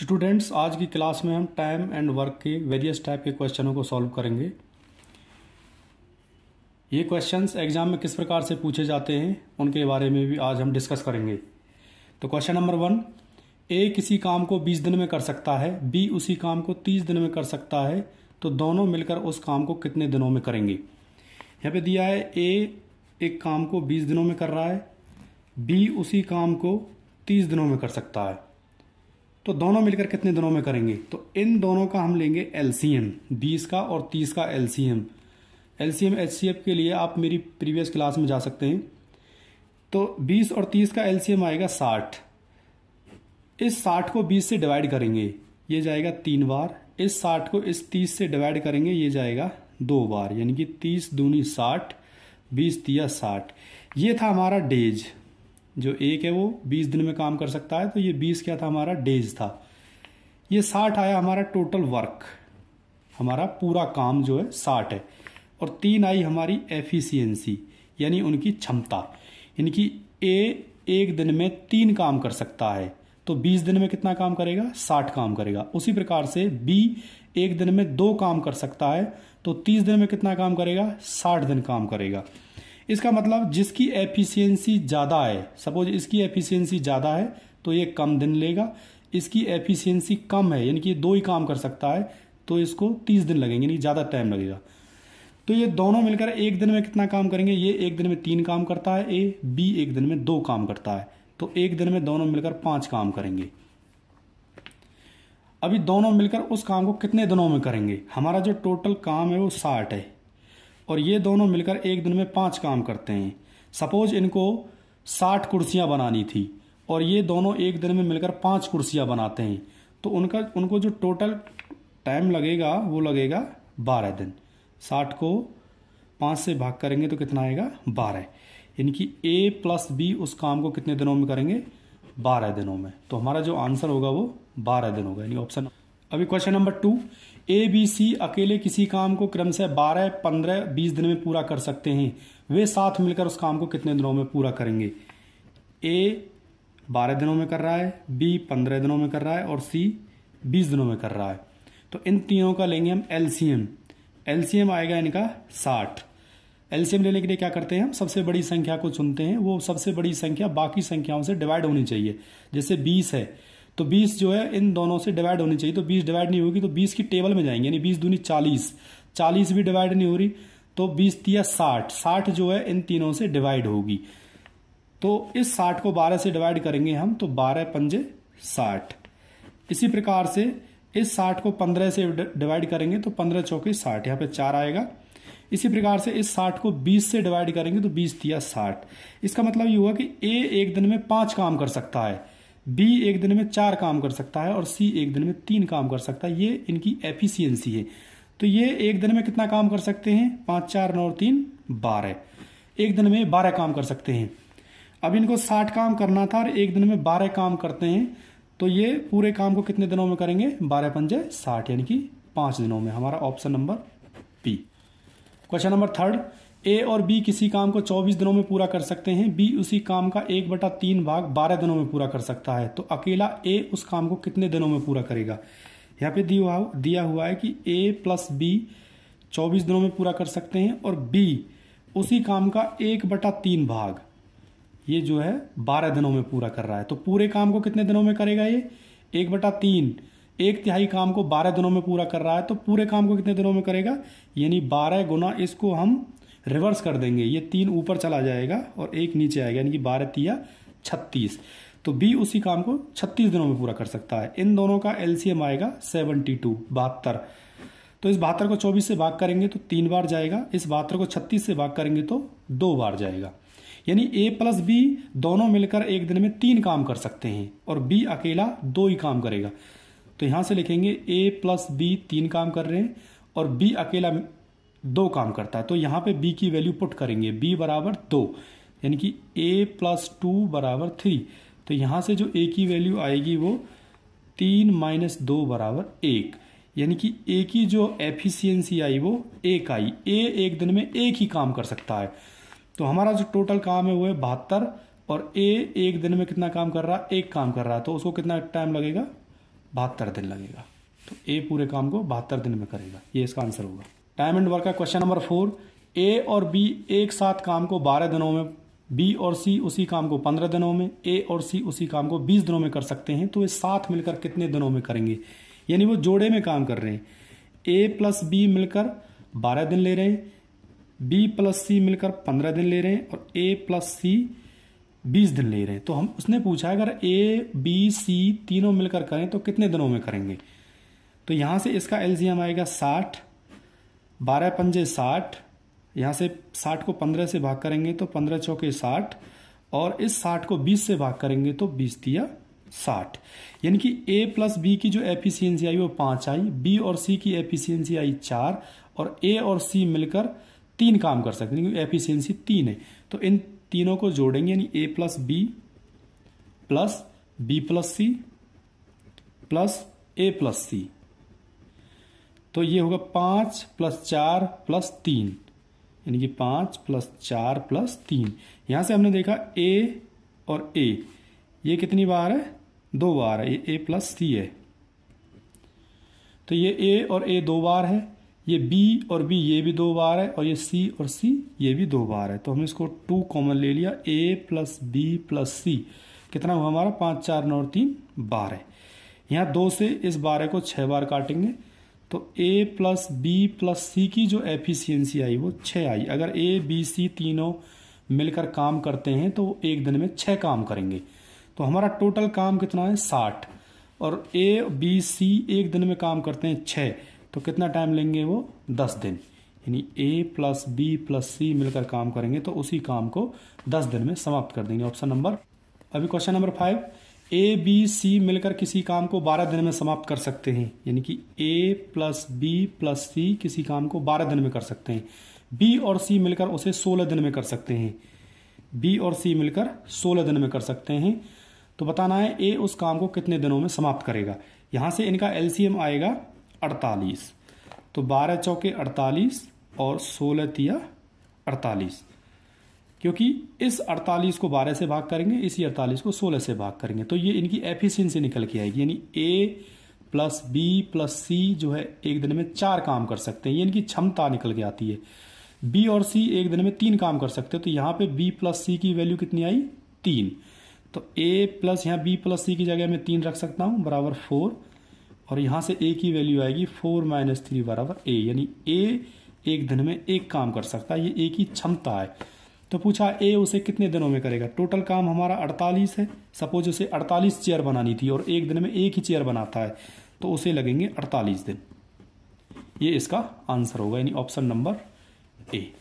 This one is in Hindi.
स्टूडेंट्स, आज की क्लास में हम टाइम एंड वर्क के वेरियस टाइप के क्वेश्चनों को सॉल्व करेंगे। ये क्वेश्चंस एग्जाम में किस प्रकार से पूछे जाते हैं उनके बारे में भी आज हम डिस्कस करेंगे। तो क्वेश्चन नंबर 1, ए किसी काम को 20 दिन में कर सकता है, बी उसी काम को 30 दिन में कर सकता है, तो दोनों मिलकर उस काम को कितने दिनों में करेंगे। यहाँ पे दिया है ए एक काम को 20 दिनों में कर रहा है, बी उसी काम को 30 दिनों में कर सकता है, तो दोनों मिलकर कितने दिनों में करेंगे। तो इन दोनों का हम लेंगे एलसीएम, 20 का और 30 का एलसीएम एचसीएफ के लिए आप मेरी प्रीवियस क्लास में जा सकते हैं। तो 20 और 30 का एलसीएम आएगा 60। इस 60 को 20 से डिवाइड करेंगे, ये जाएगा 3 बार। इस 60 को इस 30 से डिवाइड करेंगे, ये जाएगा 2 बार, यानी कि 30 दूनी 60, 20 तिया 60। ये था हमारा डेज। जो एक है वो 20 दिन में काम कर सकता है, तो ये 20 क्या था हमारा डेज था। ये 60 आया हमारा टोटल वर्क, हमारा पूरा काम जो है 60 है। और 3 आई हमारी एफिशिएंसी, यानी उनकी क्षमता, यानी कि ए एक दिन में 3 काम कर सकता है, तो 20 दिन में कितना काम करेगा, 60 काम करेगा। उसी प्रकार से बी एक दिन में 2 काम कर सकता है, तो 30 दिन में कितना काम करेगा, 60 दिन काम करेगा। इसका मतलब जिसकी एफिशिएंसी ज़्यादा है, सपोज इसकी एफिशिएंसी ज़्यादा है तो ये कम दिन लेगा, इसकी एफिशिएंसी कम है यानी कि 2 ही काम कर सकता है, तो इसको 30 दिन लगेंगे, यानी ज़्यादा टाइम लगेगा। तो ये दोनों मिलकर एक दिन में कितना काम करेंगे, ये एक दिन में 3 काम करता है ए, बी एक दिन में 2 काम करता है, तो एक दिन में दोनों मिलकर 5 काम करेंगे। अभी दोनों मिलकर उस काम को कितने दिनों में करेंगे। हमारा जो टोटल काम है वो 60 है और ये दोनों मिलकर एक दिन में 5 काम करते हैं। सपोज इनको 60 कुर्सियां बनानी थी और ये दोनों एक दिन में मिलकर 5 कुर्सियां बनाते हैं, तो उनको जो टोटल टाइम लगेगा वो लगेगा 12 दिन। 60 को 5 से भाग करेंगे तो कितना आएगा, 12, यानी कि ए प्लस बी उस काम को कितने दिनों में करेंगे, 12 दिनों में। तो हमारा जो आंसर होगा वो 12 दिन होगा, यानी ऑप्शन। अभी question number 2, A B C अकेले किसी काम को क्रम से 12, 15, 20 दिन में पूरा कर सकते हैं, वे साथ मिलकर उस काम को कितने दिनों में पूरा करेंगे। ए 12 दिनों में कर रहा है, बी 15 दिनों में कर रहा है और सी 20 दिनों में कर रहा है। तो इन तीनों का लेंगे हम एलसीएम। एलसीएम आएगा इनका 60। एलसीएम लेने के लिए क्या करते हैं हम, सबसे बड़ी संख्या को चुनते हैं। वो सबसे बड़ी संख्या बाकी संख्याओं से डिवाइड होनी चाहिए। जैसे 20 है तो 20 जो है इन दोनों से डिवाइड होनी चाहिए, तो 20 डिवाइड नहीं होगी तो 20 की टेबल में जाएंगे, यानी 20 दूनी 40, 40 भी डिवाइड नहीं हो रही, तो 20 तिया 60, 60 जो है इन तीनों से डिवाइड होगी। तो इस 60 को 12 से डिवाइड करेंगे हम, तो 12 पंजे 60। इसी प्रकार से इस 60 को 15 से डिवाइड करेंगे तो 15 चौके 60, यहाँ पे 4 आएगा। इसी प्रकार से इस 60 को 20 से डिवाइड करेंगे तो 20 तिया 60। इसका मतलब ये हुआ कि ए एक दिन में 5 काम कर सकता है, बी एक दिन में 4 काम कर सकता है और सी एक दिन में 3 काम कर सकता है। ये इनकी एफिशिएंसी है। तो ये एक दिन में कितना काम कर सकते हैं, 5 4 9 3 12, एक दिन में 12 काम कर सकते हैं। अब इनको 60 काम करना था और एक दिन में 12 काम करते हैं, तो ये पूरे काम को कितने दिनों में करेंगे, 12 पंजे 60, यानी कि 5 दिनों में। हमारा option number B. Question number 3, A और बी किसी काम को 24 दिनों में पूरा कर सकते हैं, बी उसी काम का 1/3 भाग 12 दिनों में पूरा कर सकता है, तो अकेला ए उस काम को कितने दिनों में पूरा करेगा। यहाँ पे दिया हुआ है कि ए प्लस बी 24 दिनों में पूरा कर सकते हैं और बी उसी काम का 1/3 भाग, ये जो है 12 दिनों में पूरा कर रहा है, तो पूरे काम को कितने दिनों में करेगा, ये 1/3, 1/3 काम को 12 दिनों में पूरा कर रहा है, तो पूरे काम को कितने दिनों में करेगा, यानी 12 गुना, इसको हम रिवर्स कर देंगे, ये 3 ऊपर चला जाएगा और 1 नीचे आएगा, यानी कि 12 तिया 36। तो बी उसी काम को 36 दिनों में पूरा कर सकता है। इन दोनों का एलसीएम आएगा 72, 72। तो इस 72 को 24 से भाग करेंगे तो 3 बार जाएगा, इस 72 को 36 से भाग करेंगे तो 2 बार जाएगा, यानी ए प्लस बी दोनों मिलकर एक दिन में 3 काम कर सकते हैं और बी अकेला 2 ही काम करेगा। तो यहां से लिखेंगे ए प्लस बी 3 काम कर रहे हैं और बी अकेला 2 काम करता है, तो यहां पे बी की वैल्यू पुट करेंगे, बी बराबर 2, यानी कि ए प्लस 2 बराबर 3। तो यहां से जो ए की वैल्यू आएगी वो 3 - 2 बराबर 1, यानी कि ए की जो एफिशिएंसी आई वो 1 आई। ए एक दिन में 1 ही काम कर सकता है, तो हमारा जो टोटल काम है वो है 72 और ए एक दिन में कितना काम कर रहा है, 1 काम कर रहा है, तो उसको कितना टाइम लगेगा, 72 दिन लगेगा। तो ए पूरे काम को 72 दिन में करेगा, ये इसका आंसर होगा। टाइम एंड वर्क का क्वेश्चन नंबर 4, ए और बी एक साथ काम को 12 दिनों में, बी और सी उसी काम को 15 दिनों में, ए और सी उसी काम को 20 दिनों में कर सकते हैं, तो ये साथ मिलकर कितने दिनों में करेंगे? यानी वो जोड़े में काम कर रहे हैं। ए प्लस बी मिलकर 12 दिन ले रहे हैं, बी प्लस सी मिलकर 15 दिन ले रहे हैं और ए प्लस सी 20 दिन ले रहे हैं। तो हम उसने पूछा है अगर ए बी सी तीनों मिलकर करें तो कितने दिनों में करेंगे? तो यहां से इसका एलसीएम आएगा 60, 12 पंजे 60, यहां से 60 को 15 से भाग करेंगे तो 15 चौके 60, और इस 60 को 20 से भाग करेंगे तो 20 तिया 60। यानी कि ए प्लस बी की जो एफिशिएंसी आई वो 5 आई, बी और सी की एफिशिएंसी आई 4, और ए और सी मिलकर 3 काम कर सकते हैं क्योंकि एफिशिएंसी 3 है। तो इन तीनों को जोड़ेंगे, यानी A plus B plus C plus A plus C, तो ये होगा 5 + 4 + 3, यानी कि 5 + 4 + 3। यहां से हमने देखा ए और ए ये कितनी बार है? 2 बार है, ये ए प्लस सी है, तो ये ए और ए 2 बार है, ये बी और बी ये भी 2 बार है, और ये सी और सी ये भी 2 बार है। तो हमने इसको 2 कॉमन ले लिया, ए प्लस बी प्लस सी कितना हुआ हमारा? 5 4 9 3 12। यहाँ 2 से इस 12 को 6 बार काटेंगे, तो ए प्लस बी प्लस सी की जो एफिशिएंसी आई वो 6 आई। अगर ए बी सी तीनों मिलकर काम करते हैं तो एक दिन में 6 काम करेंगे। तो हमारा टोटल काम कितना है? 60, और ए बी सी एक दिन में काम करते हैं 6, तो कितना टाइम लेंगे वो? 10 दिन। यानी ए प्लस बी प्लस सी मिलकर काम करेंगे तो उसी काम को 10 दिन में समाप्त कर देंगे। Option number. अभी question number 5, A B C मिलकर किसी काम को 12 दिन में समाप्त कर सकते हैं, यानी कि ए प्लस बी प्लस सी किसी काम को 12 दिन में कर सकते हैं। बी और सी मिलकर उसे 16 दिन में कर सकते हैं, बी और सी मिलकर 16 दिन में कर सकते हैं। तो बताना है ए उस काम को कितने दिनों में समाप्त करेगा। यहां से इनका एलसीएम आएगा 48, तो 12 चौके 48 और 16 तिया 48, क्योंकि इस 48 को 12 से भाग करेंगे, इसी 48 को 16 से भाग करेंगे, तो ये इनकी एफिशिएंसी निकल के आएगी। यानी ए प्लस बी प्लस सी जो है एक दिन में 4 काम कर सकते हैं, ये इनकी क्षमता निकल के आती है। बी और सी एक दिन में 3 काम कर सकते हैं, तो यहाँ पे बी प्लस सी की वैल्यू कितनी आई? 3। तो ए प्लस यहाँ बी प्लस सी की जगह में 3 रख सकता हूँ बराबर 4, और यहाँ से ए की वैल्यू आएगी 4 - 3 बराबर ए, यानी ए एक दिन में 1 काम कर सकता है, ये ए की क्षमता है। तो पूछा ए उसे कितने दिनों में करेगा? टोटल काम हमारा 48 है, सपोज उसे 48 चेयर बनानी थी और एक दिन में 1 ही चेयर बनाता है, तो उसे लगेंगे 48 दिन। ये इसका आंसर होगा, यानी ऑप्शन नंबर ए।